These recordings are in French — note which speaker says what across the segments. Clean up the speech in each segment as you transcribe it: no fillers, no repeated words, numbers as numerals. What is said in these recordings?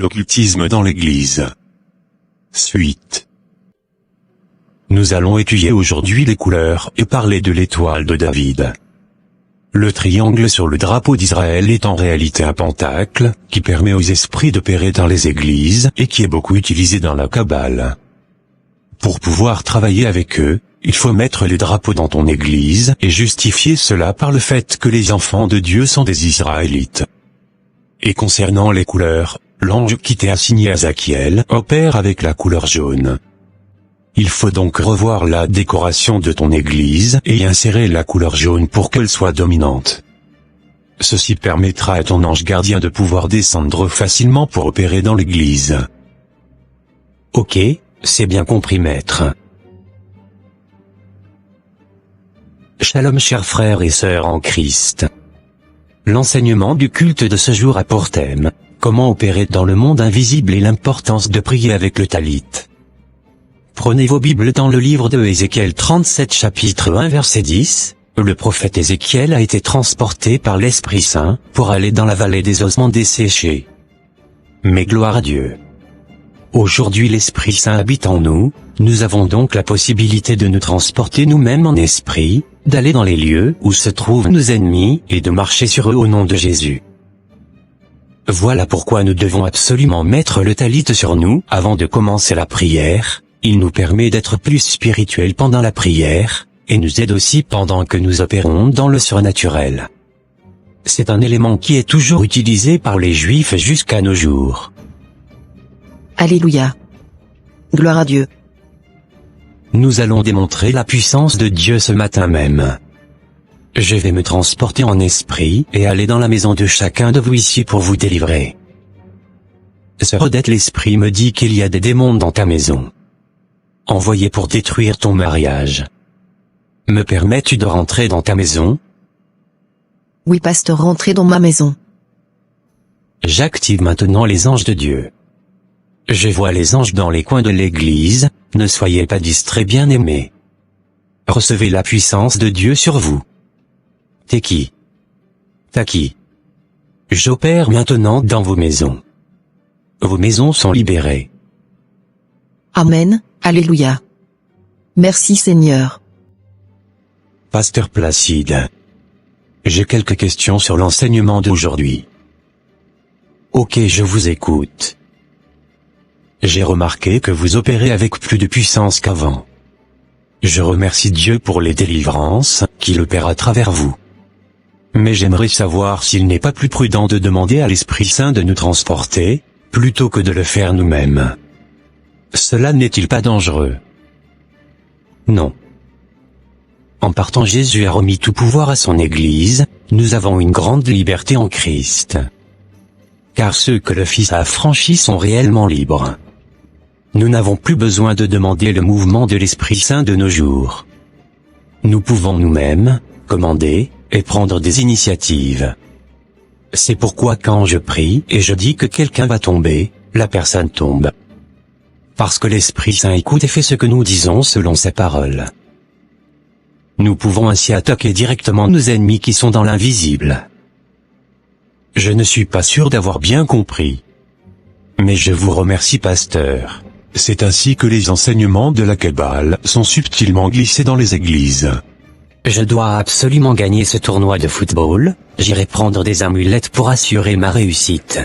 Speaker 1: L'occultisme dans l'Église. Suite. Nous allons étudier aujourd'hui les couleurs et parler de l'étoile de David. Le triangle sur le drapeau d'Israël est en réalité un pentacle, qui permet aux esprits d'opérer dans les églises et qui est beaucoup utilisé dans la Kabbale. Pour pouvoir travailler avec eux, il faut mettre les drapeaux dans ton église et justifier cela par le fait que les enfants de Dieu sont des Israélites. Et concernant les couleurs, l'ange qui t'est assigné à Zachiel opère avec la couleur jaune. Il faut donc revoir la décoration de ton église et y insérer la couleur jaune pour qu'elle soit dominante. Ceci permettra à ton ange gardien de pouvoir descendre facilement pour opérer dans l'église.
Speaker 2: Ok, c'est bien compris maître. Shalom chers frères et sœurs en Christ. L'enseignement du culte de ce jour a pour thème, comment opérer dans le monde invisible et l'importance de prier avec le talit. Prenez vos Bibles dans le livre de Ézéchiel 37 chapitre 1 verset 10, le prophète Ézéchiel a été transporté par l'Esprit Saint pour aller dans la vallée des ossements desséchés. Mais gloire à Dieu. Aujourd'hui l'Esprit Saint habite en nous, nous avons donc la possibilité de nous transporter nous-mêmes en esprit, d'aller dans les lieux où se trouvent nos ennemis et de marcher sur eux au nom de Jésus. Voilà pourquoi nous devons absolument mettre le talit sur nous avant de commencer la prière. Il nous permet d'être plus spirituels pendant la prière, et nous aide aussi pendant que nous opérons dans le surnaturel. C'est un élément qui est toujours utilisé par les Juifs jusqu'à nos jours.
Speaker 3: Alléluia. Gloire à Dieu.
Speaker 2: Nous allons démontrer la puissance de Dieu ce matin même. Je vais me transporter en esprit et aller dans la maison de chacun de vous ici pour vous délivrer. Sœur Odette, l'esprit me dit qu'il y a des démons dans ta maison. Envoyés pour détruire ton mariage. Me permets-tu de rentrer dans ta maison?
Speaker 3: Oui pasteur, rentrez dans ma maison.
Speaker 2: J'active maintenant les anges de Dieu. Je vois les anges dans les coins de l'église, ne soyez pas distraits bien-aimés. Recevez la puissance de Dieu sur vous. T'es qui? T'as qui? J'opère maintenant dans vos maisons. Vos maisons sont libérées.
Speaker 3: Amen, Alléluia. Merci Seigneur.
Speaker 2: Pasteur Placide. J'ai quelques questions sur l'enseignement d'aujourd'hui. Ok, je vous écoute. J'ai remarqué que vous opérez avec plus de puissance qu'avant. Je remercie Dieu pour les délivrances qu'il opère à travers vous. Mais j'aimerais savoir s'il n'est pas plus prudent de demander à l'Esprit Saint de nous transporter, plutôt que de le faire nous-mêmes. Cela n'est-il pas dangereux? Non. En partant, Jésus a remis tout pouvoir à son Église, nous avons une grande liberté en Christ. Car ceux que le Fils a affranchis sont réellement libres. Nous n'avons plus besoin de demander le mouvement de l'Esprit Saint de nos jours. Nous pouvons nous-mêmes, commander, et prendre des initiatives. C'est pourquoi quand je prie et je dis que quelqu'un va tomber, la personne tombe. Parce que l'Esprit Saint écoute et fait ce que nous disons selon ses paroles. Nous pouvons ainsi attaquer directement nos ennemis qui sont dans l'invisible. Je ne suis pas sûr d'avoir bien compris. Mais je vous remercie pasteur.
Speaker 1: C'est ainsi que les enseignements de la Kabbale sont subtilement glissés dans les églises.
Speaker 2: Je dois absolument gagner ce tournoi de football, j'irai prendre des amulettes pour assurer ma réussite.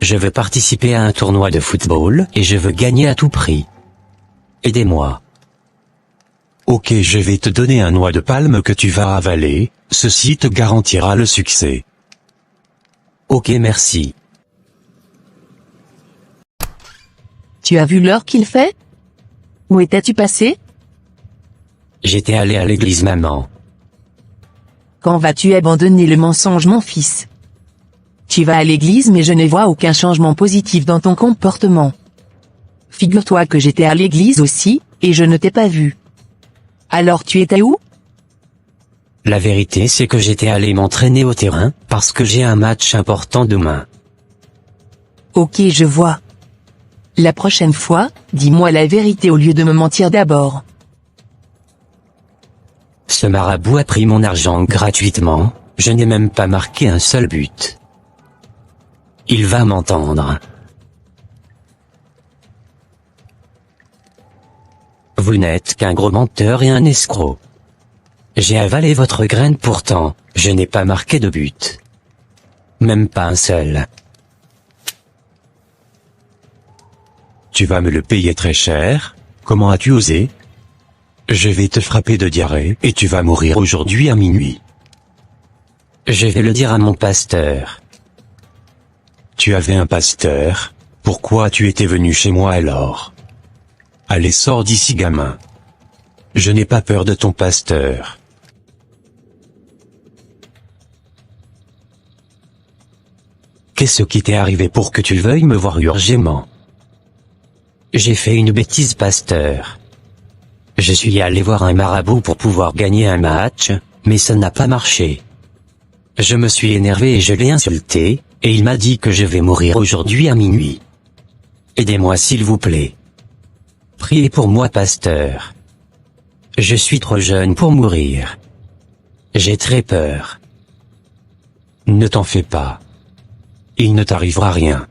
Speaker 2: Je veux participer à un tournoi de football et je veux gagner à tout prix. Aidez-moi.
Speaker 1: Ok, je vais te donner un noix de palme que tu vas avaler, ceci te garantira le succès.
Speaker 2: Ok, merci.
Speaker 3: Tu as vu l'heure qu'il fait? Où étais-tu passé?
Speaker 2: J'étais allé à l'église maman.
Speaker 3: Quand vas-tu abandonner le mensonge mon fils? Tu vas à l'église mais je ne vois aucun changement positif dans ton comportement. Figure-toi que j'étais à l'église aussi, et je ne t'ai pas vu. Alors tu étais où?
Speaker 2: La vérité c'est que j'étais allé m'entraîner au terrain, parce que j'ai un match important demain.
Speaker 3: Ok, je vois. La prochaine fois, dis-moi la vérité au lieu de me mentir d'abord.
Speaker 2: Ce marabout a pris mon argent gratuitement, je n'ai même pas marqué un seul but. il va m'entendre. Vous n'êtes qu'un gros menteur et un escroc. J'ai avalé votre graine pourtant, je n'ai pas marqué de but. Même pas un seul.
Speaker 1: Tu vas me le payer très cher? Comment as-tu osé? Je vais te frapper de diarrhée et tu vas mourir aujourd'hui à minuit.
Speaker 2: Je vais le dire à mon pasteur.
Speaker 1: Tu avais un pasteur? Pourquoi tu étais venu chez moi alors? Allez, sors d'ici, gamin. Je n'ai pas peur de ton pasteur.
Speaker 2: Qu'est-ce qui t'est arrivé pour que tu veuilles me voir urgemment? J'ai fait une bêtise, pasteur. Je suis allé voir un marabout pour pouvoir gagner un match, mais ça n'a pas marché. Je me suis énervé et je l'ai insulté, et il m'a dit que je vais mourir aujourd'hui à minuit. Aidez-moi s'il vous plaît. Priez pour moi, pasteur. Je suis trop jeune pour mourir. J'ai très peur.
Speaker 1: Ne t'en fais pas. Il ne t'arrivera rien.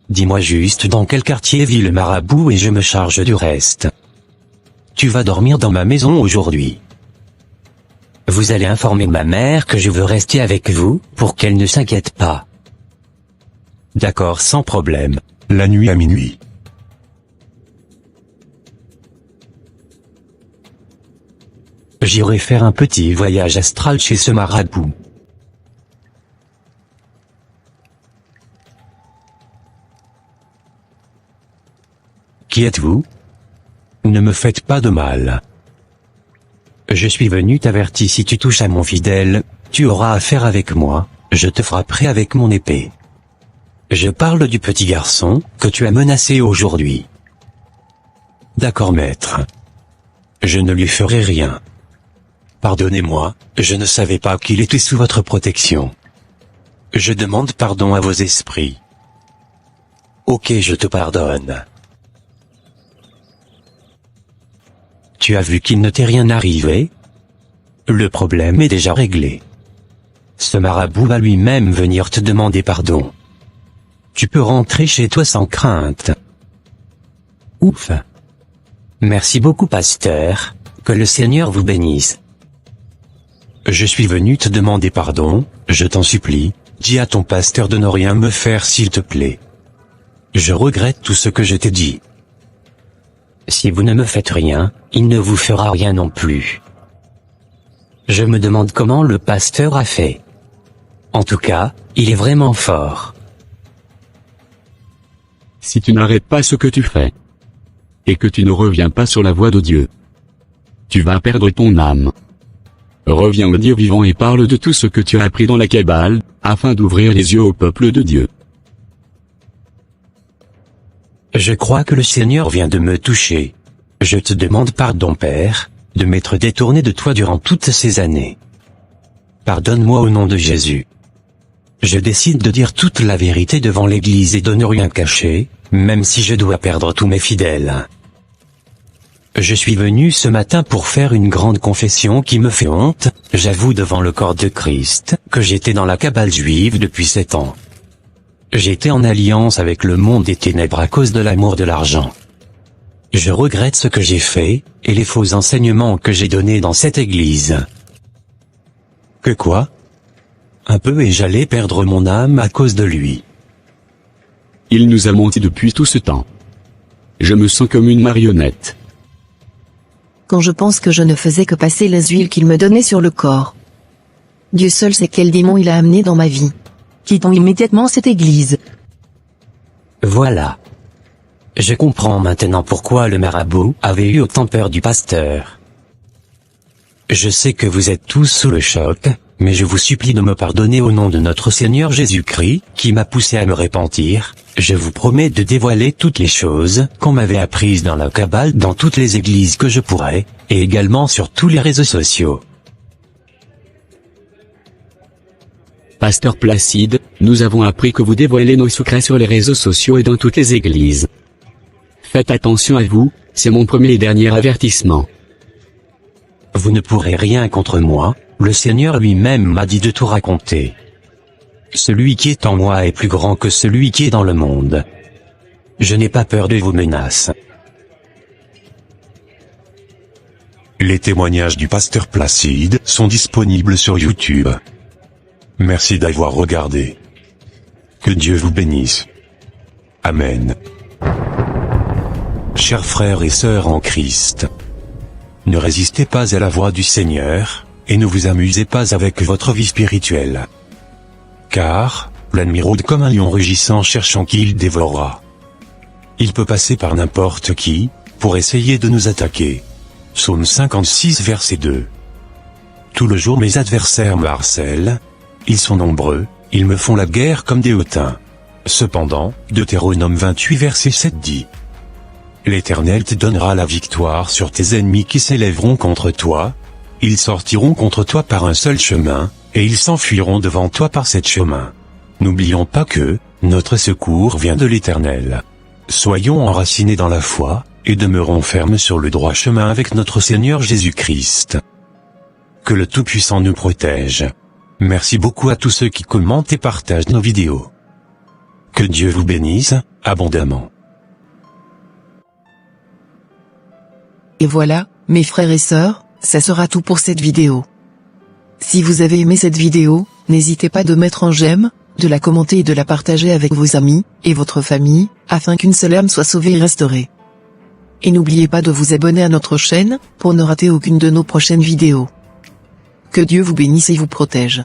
Speaker 1: Dis-moi juste dans quel quartier vit le marabout et je me charge du reste. Tu vas dormir dans ma maison aujourd'hui.
Speaker 2: Vous allez informer ma mère que je veux rester avec vous, pour qu'elle ne s'inquiète pas.
Speaker 1: D'accord, sans problème. La nuit à minuit. J'irai faire un petit voyage astral chez ce marabout. Qui êtes-vous? Ne me faites pas de mal. Je suis venu t'avertir, si tu touches à mon fidèle, tu auras affaire avec moi, je te frapperai avec mon épée. Je parle du petit garçon, que tu as menacé aujourd'hui. D'accord, maître. Je ne lui ferai rien. Pardonnez-moi, je ne savais pas qu'il était sous votre protection. Je demande pardon à vos esprits. Ok, je te pardonne. Tu as vu qu'il ne t'est rien arrivé? Le problème est déjà réglé. Ce marabout va lui-même venir te demander pardon. Tu peux rentrer chez toi sans crainte.
Speaker 2: Ouf. Merci beaucoup, pasteur, que le Seigneur vous bénisse.
Speaker 1: Je suis venu te demander pardon, je t'en supplie, dis à ton pasteur de ne rien me faire s'il te plaît. Je regrette tout ce que je t'ai dit.
Speaker 2: Si vous ne me faites rien, il ne vous fera rien non plus. Je me demande comment le pasteur a fait. En tout cas, il est vraiment fort.
Speaker 4: Si tu n'arrêtes pas ce que tu fais, et que tu ne reviens pas sur la voie de Dieu, tu vas perdre ton âme. Reviens au Dieu vivant et parle de tout ce que tu as appris dans la Kabbale, afin d'ouvrir les yeux au peuple de Dieu.
Speaker 1: Je crois que le Seigneur vient de me toucher. Je te demande pardon, Père, de m'être détourné de toi durant toutes ces années. Pardonne-moi au nom de Jésus. Je décide de dire toute la vérité devant l'Église et de ne rien cacher, même si je dois perdre tous mes fidèles. Je suis venu ce matin pour faire une grande confession qui me fait honte, j'avoue devant le corps de Christ, que j'étais dans la Kabbale juive depuis 7 ans. J'étais en alliance avec le monde des ténèbres à cause de l'amour de l'argent. Je regrette ce que j'ai fait, et les faux enseignements que j'ai donnés dans cette église. Que quoi? Un peu et j'allais perdre mon âme à cause de lui.
Speaker 4: Il nous a menti depuis tout ce temps. Je me sens comme une marionnette.
Speaker 5: Quand je pense que je ne faisais que passer les huiles qu'il me donnait sur le corps. Dieu seul sait quel démon il a amené dans ma vie.
Speaker 3: Quittons immédiatement cette église.
Speaker 2: Voilà. Je comprends maintenant pourquoi le marabout avait eu autant peur du pasteur.
Speaker 1: Je sais que vous êtes tous sous le choc, mais je vous supplie de me pardonner au nom de notre Seigneur Jésus-Christ, qui m'a poussé à me repentir. Je vous promets de dévoiler toutes les choses qu'on m'avait apprises dans la Kabbale dans toutes les églises que je pourrai, et également sur tous les réseaux sociaux.
Speaker 4: Pasteur Placide, nous avons appris que vous dévoilez nos secrets sur les réseaux sociaux et dans toutes les églises. Faites attention à vous, c'est mon premier et dernier avertissement.
Speaker 1: Vous ne pourrez rien contre moi, le Seigneur lui-même m'a dit de tout raconter.
Speaker 2: Celui qui est en moi est plus grand que celui qui est dans le monde. Je n'ai pas peur de vos menaces.
Speaker 1: Les témoignages du pasteur Placide sont disponibles sur YouTube. Merci d'avoir regardé. Que Dieu vous bénisse. Amen. Chers frères et sœurs en Christ, ne résistez pas à la voix du Seigneur, et ne vous amusez pas avec votre vie spirituelle. Car, l'ennemi rôde comme un lion rugissant cherchant qui il dévorera. Il peut passer par n'importe qui, pour essayer de nous attaquer. Psaume 56 verset 2. Tout le jour mes adversaires me harcèlent, ils sont nombreux, ils me font la guerre comme des hautains. Cependant, Deutéronome 28 verset 7 dit: L'Éternel te donnera la victoire sur tes ennemis qui s'élèveront contre toi, ils sortiront contre toi par un seul chemin, et ils s'enfuiront devant toi par sept chemins. N'oublions pas que, notre secours vient de l'Éternel. Soyons enracinés dans la foi, et demeurons fermes sur le droit chemin avec notre Seigneur Jésus-Christ. Que le Tout-Puissant nous protège. Merci beaucoup à tous ceux qui commentent et partagent nos vidéos. Que Dieu vous bénisse, abondamment.
Speaker 5: Et voilà, mes frères et sœurs, ça sera tout pour cette vidéo. Si vous avez aimé cette vidéo, n'hésitez pas de mettre un j'aime, de la commenter et de la partager avec vos amis, et votre famille, afin qu'une seule âme soit sauvée et restaurée. Et n'oubliez pas de vous abonner à notre chaîne, pour ne rater aucune de nos prochaines vidéos. Que Dieu vous bénisse et vous protège.